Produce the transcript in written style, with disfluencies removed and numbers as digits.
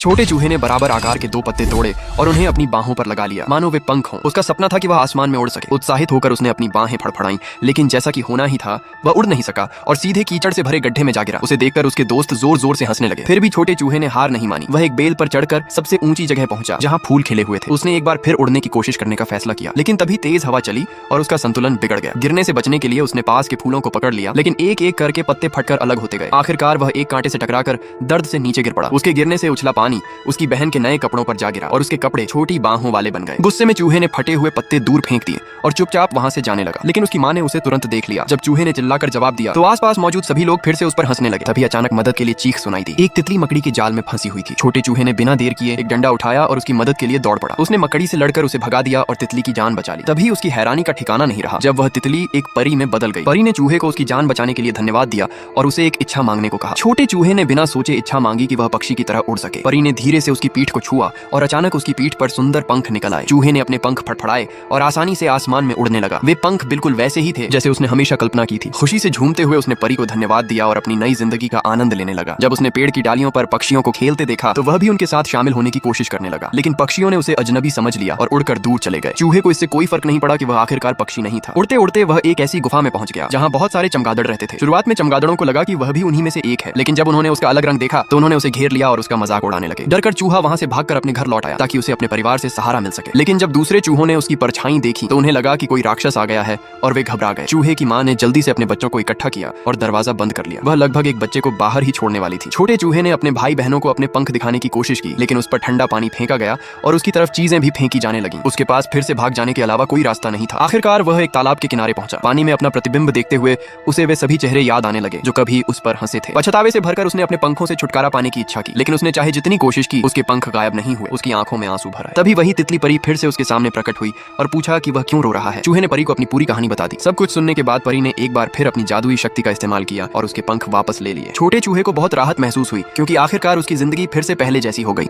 छोटे चूहे ने बराबर आकार के 2 पत्ते तोड़े और उन्हें अपनी बाहों पर लगा लिया, मानो वे पंख हों। उसका सपना था कि वह आसमान में उड़ सके। उत्साहित होकर उसने अपनी बाहें फड़फड़ाईं, लेकिन जैसा कि होना ही था वह उड़ नहीं सका और सीधे कीचड़ से भरे गड्ढे में जा गिरा। उसे देखकर उसके दोस्त जोर जोर से हंसने लगे। फिर भी छोटे चूहे ने हार नहीं मानी। वह एक बेल पर चढ़कर सबसे ऊंची जगह पहुंचा जहां फूल खिले हुए थे। उसने एक बार फिर उड़ने की कोशिश करने का फैसला किया, लेकिन तभी तेज हवा चली और उसका संतुलन बिगड़ गया। गिरने से बचने के लिए उसने पास के फूलों को पकड़ लिया, लेकिन एक एक करके पत्ते फटकर अलग होते गए। आखिरकार वह एक कांटे से टकराकर दर्द से नीचे गिर पड़ा। उसके गिरने से उछला पानी उसकी बहन के नए कपड़ों पर जा गिरा और उसके कपड़े छोटी बाहों वाले बन गए। गुस्से में चूहे ने फटे हुए पत्ते दूर फेंक दिए और चुपचाप वहां से जाने लगा। लेकिन उसकी मां ने उसे तुरंत देख लिया। जब चूहे ने चिल्लाकर जवाब दिया तो आसपास मौजूद सभी लोग फिर से उस पर हंसने लगे। तभी अचानक मदद के लिए चीख सुनाई दी। एक तितली मकड़ी के जाल में फंसी हुई थी। छोटे चूहे ने बिना देर किए एक डंडा उठाया और उसकी मदद के लिए दौड़ पड़ा। उसने मकड़ी से लड़कर उसे भगा दिया और तितली की जान बचा ली। तभी उसकी हैरानी का ठिकाना नहीं रहा जब वह तितली एक परी में बदल गई। परी ने चूहे को उसकी जान बचाने के लिए धन्यवाद दिया और उसे एक इच्छा मांगने को कहा। छोटे चूहे ने बिना सोचे इच्छा मांगी कि वह पक्षी की तरह उड़ सके। परी ने धीरे से उसकी पीठ को छुआ और अचानक उसकी पीठ पर सुंदर पंख निकल आए। चूहे ने अपने पंख फड़फड़ाए और आसानी से आसमान में उड़ने लगा। वे पंख बिल्कुल वैसे ही थे जैसे उसने हमेशा कल्पना की थी। खुशी से झूमते हुए उसने परी को धन्यवाद दिया और अपनी नई जिंदगी का आनंद लेने लगा। जब उसने पेड़ की डालियों पर पक्षियों को खेलते देखा तो वह भी उनके साथ शामिल होने की कोशिश करने लगा, लेकिन पक्षियों ने उसे अजनबी समझ लिया और उड़कर दूर चले गए। चूहे को इससे कोई फर्क नहीं पड़ा कि वह आखिरकार पक्षी नहीं था। उड़ते उड़ते वह एक ऐसी गुफा में पहुंच गया जहां बहुत सारे चमगादड़ रहते थे। शुरुआत में चमगादड़ों को लगा कि वह भी उन्हीं में से एक है, लेकिन जब उन्होंने उसका अलग रंग देखा तो उन्होंने उसे घेर लिया और उसका मजाक उड़ाने लगे। डरकर चूहा वहां से भागकर अपने घर लौट आया ताकि उसे अपने परिवार से सहारा मिल सके। लेकिन जब दूसरे चूहों ने उसकी परछाई देखी तो उन्हें लगा कि कोई राक्षस आ गया है और वे घबरा गए। चूहे की मां ने जल्दी से अपने बच्चों को इकट्ठा किया और दरवाजा बंद कर लिया। वह लगभग एक बच्चे को बाहर ही छोड़ने वाली थी। छोटे चूहे ने अपने भाई बहनों को अपने पंख दिखाने की कोशिश की, लेकिन उस पर ठंडा पानी फेंका गया और उसकी तरफ चीजें भी फेंकी जाने लगी। उसके पास फिर से भाग जाने के अलावा कोई रास्ता नहीं था। आखिरकार वह एक तालाब के किनारे पहुंचा। पानी में अपना प्रतिबिंब देखते हुए उसे वे सभी चेहरे याद आने लगे जो कभी उस पर हंसे थे। पछतावे से भरकर उसने अपने पंखों से छुटकारा पाने की इच्छा की, लेकिन उसने चाहे जितनी कोशिश की उसके पंख गायब नहीं हुए। उसकी आंखों में आंसू भर आए। तभी वही तितली परी फिर से उसके सामने प्रकट हुई और पूछा कि वह क्यों रो रहा है। चूहे ने परी को अपनी पूरी कहानी बता दी। सब कुछ सुनने के बाद परी ने एक बार फिर अपनी जादुई शक्ति का इस्तेमाल किया और उसके पंख वापस ले लिए। छोटे चूहे को बहुत राहत महसूस हुई क्योंकि आखिरकार उसकी जिंदगी फिर से पहले जैसी हो गई।